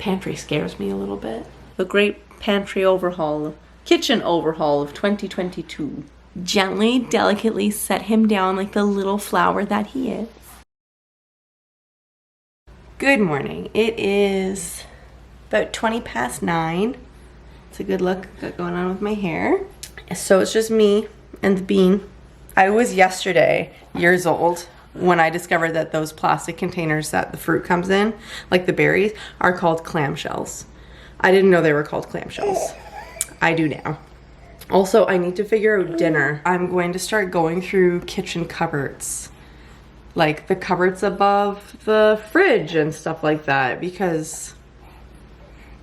Pantry scares me a little bit. The Great Pantry Overhaul, Kitchen Overhaul of 2022. Gently, delicately set him down like the little flower that he is. Good morning. It is about 20 past 9. It's a good look going on with my hair. So it's just me and the bean. I was yesterday years old when I discovered that those plastic containers that the fruit comes in, like the berries, are called clamshells. I didn't know they were called clamshells. I do now. Also, I need to figure out dinner. I'm going to start going through kitchen cupboards, like the cupboards above the fridge and stuff like that, because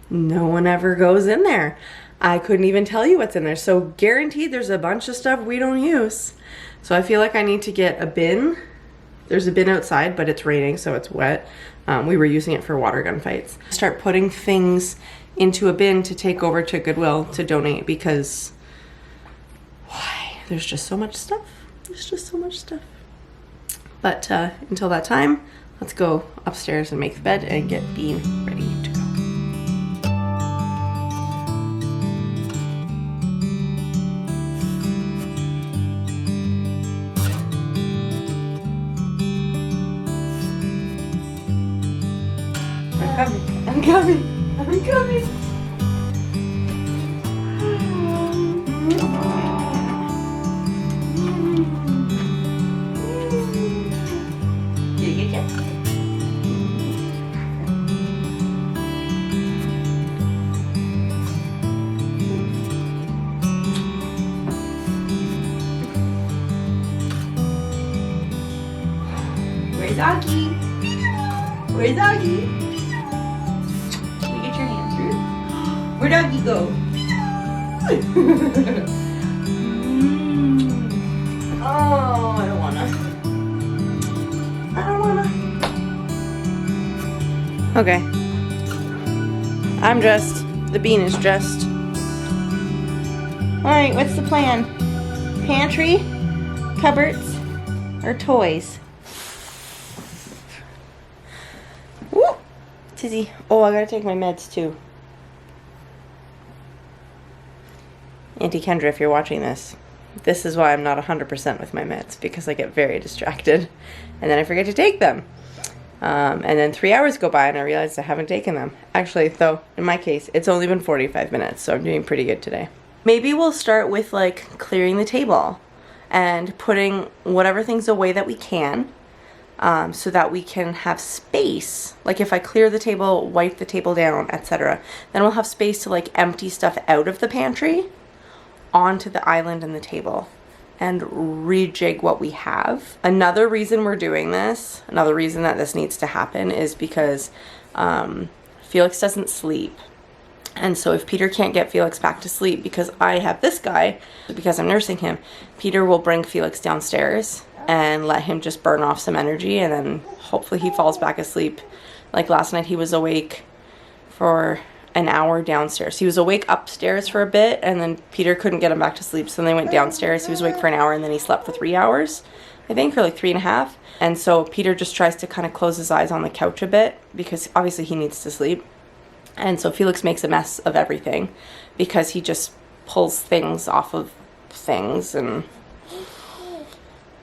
no one ever goes in there. I couldn't even tell you what's in there. So guaranteed there's a bunch of stuff we don't use. So I feel like I need to get a bin. There's a bin outside, but it's raining, so it's wet. We were using it for water gun fights. Start putting things into a bin to take over to Goodwill to donate, because why? There's just so much stuff. There's just so much stuff. But until that time, let's go upstairs and make the bed and get Bean ready to go. I'm coming. I'm coming. Where's Augie? Where's Augie? Where'd Augie go? Oh, I don't wanna. Okay. I'm dressed. The bean is dressed. Alright, what's the plan? Pantry, cupboards, or toys? Woo! Tizzy. Oh, I gotta take my meds too. Auntie Kendra, if you're watching this is why I'm not 100% with my meds, because I get very distracted and then I forget to take them. And then 3 hours go by and I realize I haven't taken them. Actually, though, in my case, it's only been 45 minutes, so I'm doing pretty good today. Maybe we'll start with like clearing the table and putting whatever things away that we can, so that we can have space. Like if I clear the table, wipe the table down, etc., then we'll have space to like empty stuff out of the pantry onto the island and the table and rejig what we have. Another reason we're doing this, another reason that this needs to happen, is because Felix doesn't sleep. And so if Peter can't get Felix back to sleep because I have this guy, because I'm nursing him, Peter will bring Felix downstairs and let him just burn off some energy, and then hopefully he falls back asleep. Like last night he was awake for an hour downstairs. He was awake upstairs for a bit, and then Peter couldn't get him back to sleep, so then they went downstairs. He was awake for an hour, and then he slept for 3 hours, I think, or like 3.5. And so Peter just tries to kind of close his eyes on the couch a bit, because obviously he needs to sleep. And so Felix makes a mess of everything because he just pulls things off of things, and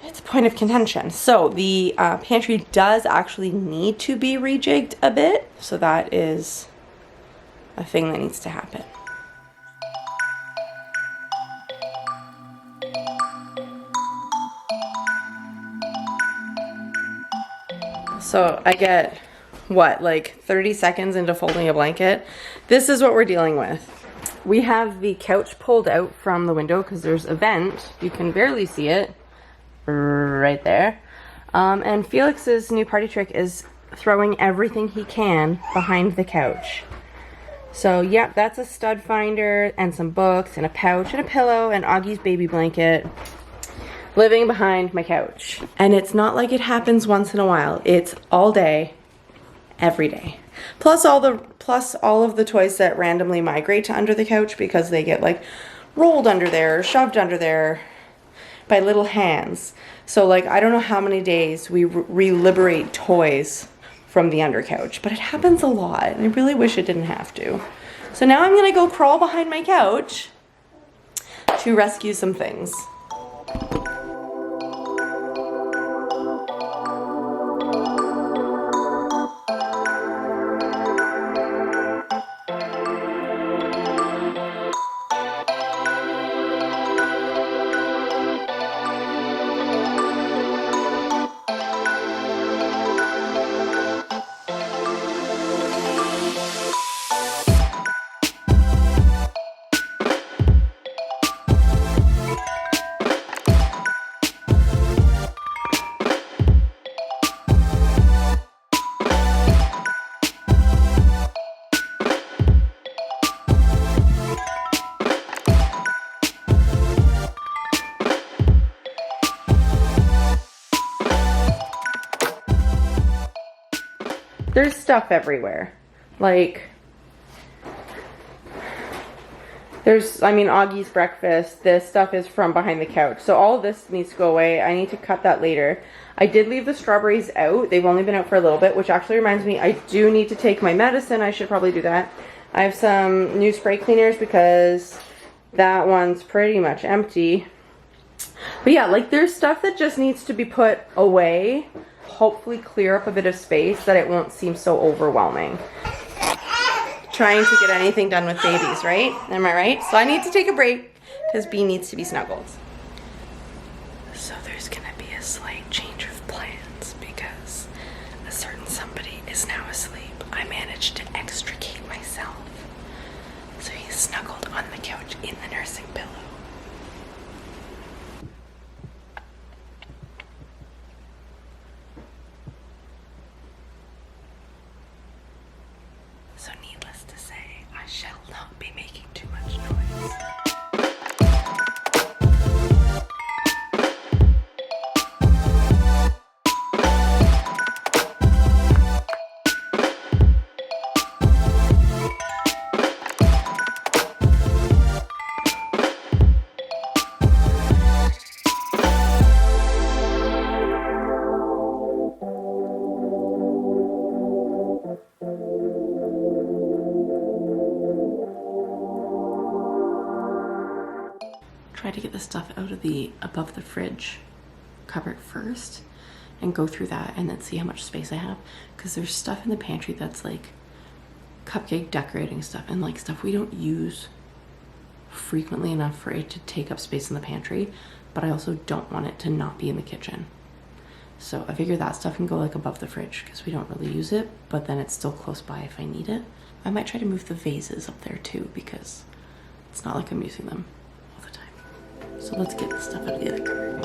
it's a point of contention. So the pantry does actually need to be rejigged a bit, so that is a thing that needs to happen. So I get, what, like 30 seconds into folding a blanket? This is what we're dealing with. We have the couch pulled out from the window because there's a vent. You can barely see it right there. And Felix's new party trick is throwing everything he can behind the couch. So, yep, that's a stud finder and some books and a pouch and a pillow and Augie's baby blanket living behind my couch. And it's not like it happens once in a while. It's all day, every day. Plus all of the toys that randomly migrate to under the couch because they get like rolled under there, or shoved under there by little hands. So like, I don't know how many days we re-liberate toys from the under couch, but it happens a lot and I really wish it didn't have to. So now I'm gonna go crawl behind my couch to rescue some things. There's stuff everywhere. Like, there's, I mean, Augie's breakfast. This stuff is from behind the couch. So all of this needs to go away. I need to cut that later. I did leave the strawberries out. They've only been out for a little bit, which actually reminds me, I do need to take my medicine. I should probably do that. I have some new spray cleaners because that one's pretty much empty. But yeah, like there's stuff that just needs to be put away. Hopefully clear up a bit of space that it won't seem so overwhelming. Trying to get anything done with babies, right? Am I right? So I need to take a break because B needs to be snuggled. So there's gonna be a slight change of plans because a certain somebody is now asleep. I managed to extricate myself. So he's snuggled on the couch in the nursing pillow. So needless to say, I shall not be making too much noise. Try to get the stuff out of the above the fridge cupboard first and go through that and then see how much space I have, because there's stuff in the pantry that's like cupcake decorating stuff and like stuff we don't use frequently enough for it to take up space in the pantry, but I also don't want it to not be in the kitchen. So I figure that stuff can go like above the fridge because we don't really use it, but then it's still close by if I need it. I might try to move the vases up there too because it's not like I'm using them. So let's get the stuff out of the other cupboard.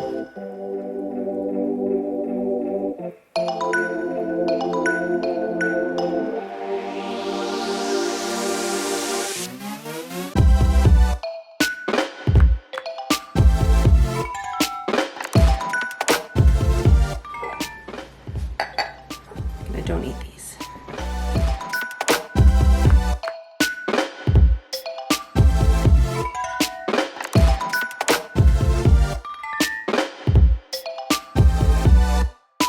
I don't eat these.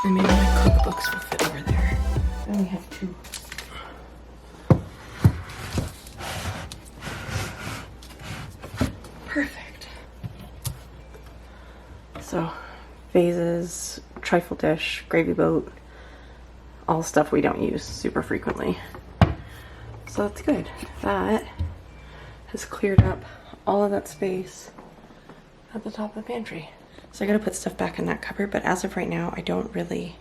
Maybe my cookbooks will fit over there. I only have 2. Perfect. So, vases, trifle dish, gravy boat, all stuff we don't use super frequently. So that's good. That has cleared up all of that space at the top of the pantry. So I gotta put stuff back in that cupboard, but as of right now, I don't really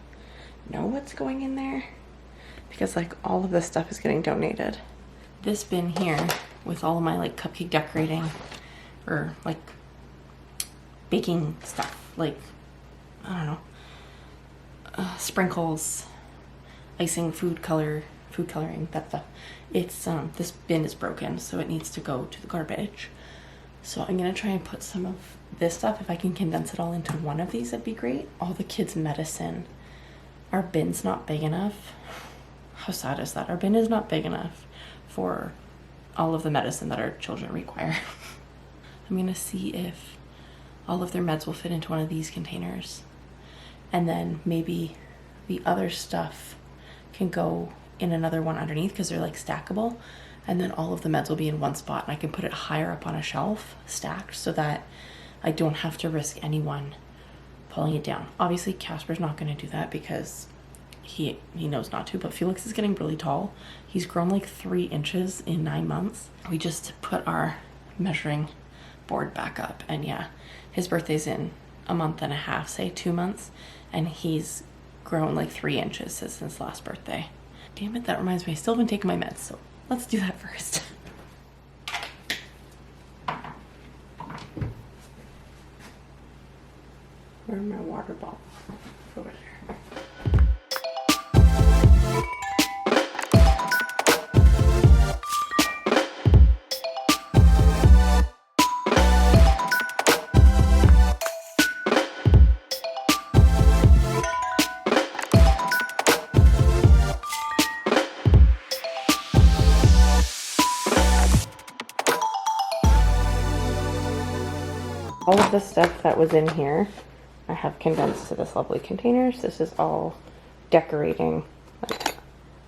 know what's going in there because like all of this stuff is getting donated. This bin here with all of my like cupcake decorating or like baking stuff, like, I don't know, sprinkles, icing, food coloring, that stuff. It's, this bin is broken, so it needs to go to the garbage. So I'm gonna try and put some of this stuff, if I can condense it all into one of these, that'd be great. All the kids' medicine. Our bin's not big enough. How sad is that? Our bin is not big enough for all of the medicine that our children require. I'm gonna see if all of their meds will fit into one of these containers. And then maybe the other stuff can go in another one underneath because they're like stackable. And then all of the meds will be in one spot, and I can put it higher up on a shelf, stacked, so that I don't have to risk anyone pulling it down. Obviously, Kasper's not going to do that because he knows not to, but Felix is getting really tall. He's grown like 3 inches in 9 months. We just put our measuring board back up, and yeah, his birthday's in a month and a half, say 2 months, and he's grown like 3 inches since his last birthday. Damn it, that reminds me, I still haven't taken my meds, so let's do that first. Where's my water bottle? Over there. All of the stuff that was in here, I have condensed to this lovely containers. This is all decorating like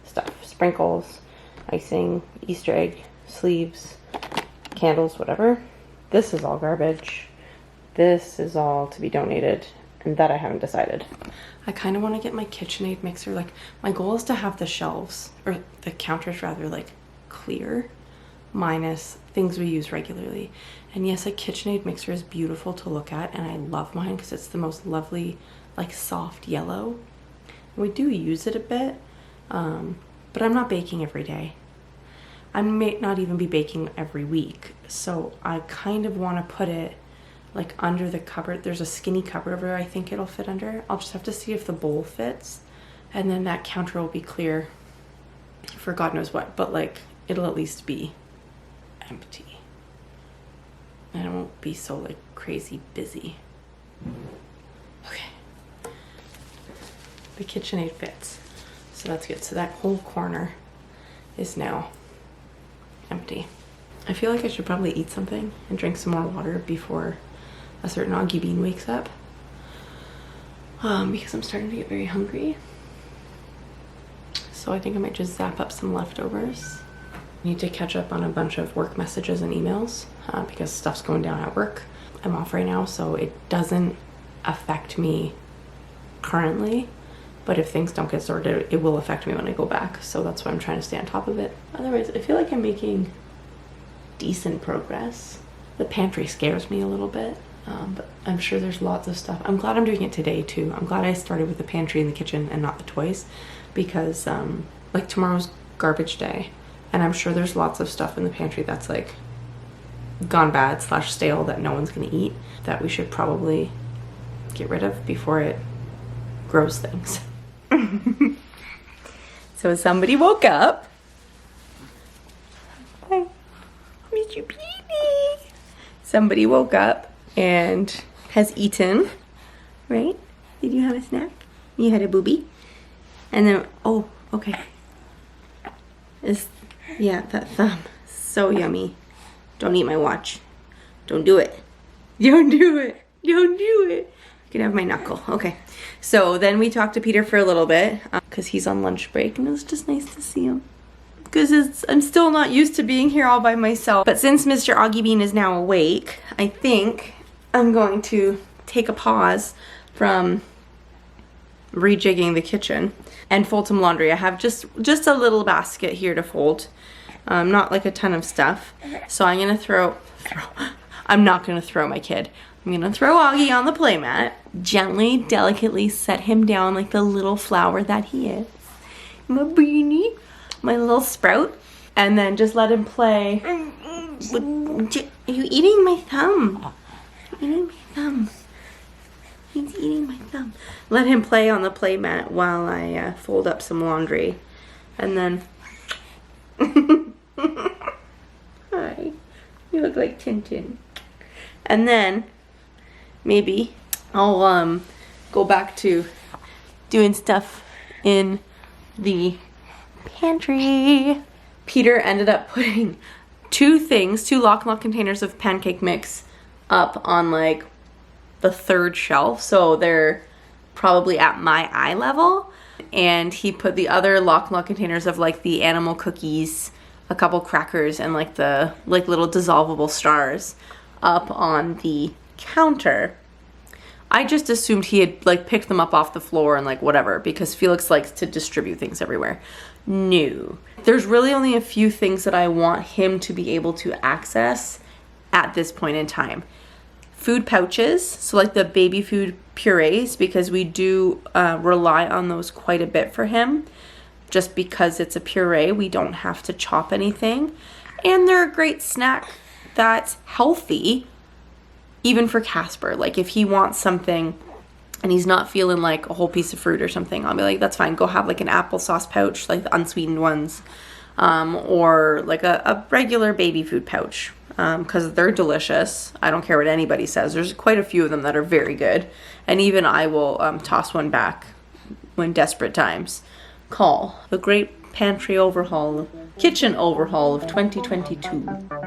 stuff, sprinkles, icing, Easter egg, sleeves, candles, whatever. This is all garbage. This is all to be donated, and that I haven't decided. I kind of want to get my KitchenAid mixer. Like, my goal is to have the shelves, or the counters rather, like clear, minus things we use regularly. And yes, a KitchenAid mixer is beautiful to look at, and I love mine because it's the most lovely, like soft yellow. We do use it a bit, but I'm not baking every day. I may not even be baking every week, so I kind of want to put it like under the cupboard. There's a skinny cupboard over there I think it'll fit under. I'll just have to see if the bowl fits, and then that counter will be clear for God knows what, but like it'll at least be empty. And I won't be so like crazy busy. Okay. The KitchenAid fits. So that's good. So that whole corner is now empty. I feel like I should probably eat something and drink some more water before a certain Augie Bean wakes up. Because I'm starting to get very hungry. So I think I might just zap up some leftovers. Need to catch up on a bunch of work messages and emails because stuff's going down at work. I'm off right now, so it doesn't affect me currently, but if things don't get sorted, it will affect me when I go back. So that's why I'm trying to stay on top of it. Otherwise, I feel like I'm making decent progress. The pantry scares me a little bit, but I'm sure there's lots of stuff. I'm glad I'm doing it today too. I'm glad I started with the pantry and the kitchen and not the toys, because like tomorrow's garbage day. And I'm sure there's lots of stuff in the pantry that's like gone bad / stale that no one's gonna eat, that we should probably get rid of before it grows things. So somebody woke up. Hi, Miss you, baby. Somebody woke up and has eaten, right? Did you have a snack? You had a boobie? And then, oh, okay. Yeah, that thumb. So yummy. Don't eat my watch. Don't do it. Don't do it. Don't do it. You can have my knuckle. Okay. So then we talked to Peter for a little bit because he's on lunch break, and it was just nice to see him. Because I'm still not used to being here all by myself. But since Mr. Augie Bean is now awake, I think I'm going to take a pause from rejigging the kitchen and fold some laundry. I have just a little basket here to fold. Not like a ton of stuff. So I'm gonna I'm not gonna throw my kid. I'm gonna throw Augie on the playmat, gently, delicately set him down like the little flower that he is. My beanie, my little sprout, and then just let him play. Are you eating my thumb? You're eating my thumb. He's eating my thumb. Let him play on the playmat while I fold up some laundry. And then... Hi. You look like Tintin. And then, maybe, I'll go back to doing stuff in the pantry. Peter ended up putting two Lock and Lock containers of pancake mix up on like the third shelf, so they're probably at my eye level. and he put the other lock and lock containers of like the animal cookies, a couple crackers, and like the little dissolvable stars up on the counter. I just assumed he had like picked them up off the floor and like whatever, because Felix likes to distribute things everywhere. No. There's really only a few things that I want him to be able to access at this point in time. Food pouches, so like the baby food purees, because we do rely on those quite a bit for him. Just because it's a puree, we don't have to chop anything. And they're a great snack that's healthy, even for Kasper. Like if he wants something and he's not feeling like a whole piece of fruit or something, I'll be like, that's fine, go have like an applesauce pouch, like the unsweetened ones, or like a regular baby food pouch, because they're delicious. I don't care what anybody says. There's quite a few of them that are very good, and even I will toss one back when desperate times call. The Great Pantry Overhaul, Kitchen Overhaul of 2022.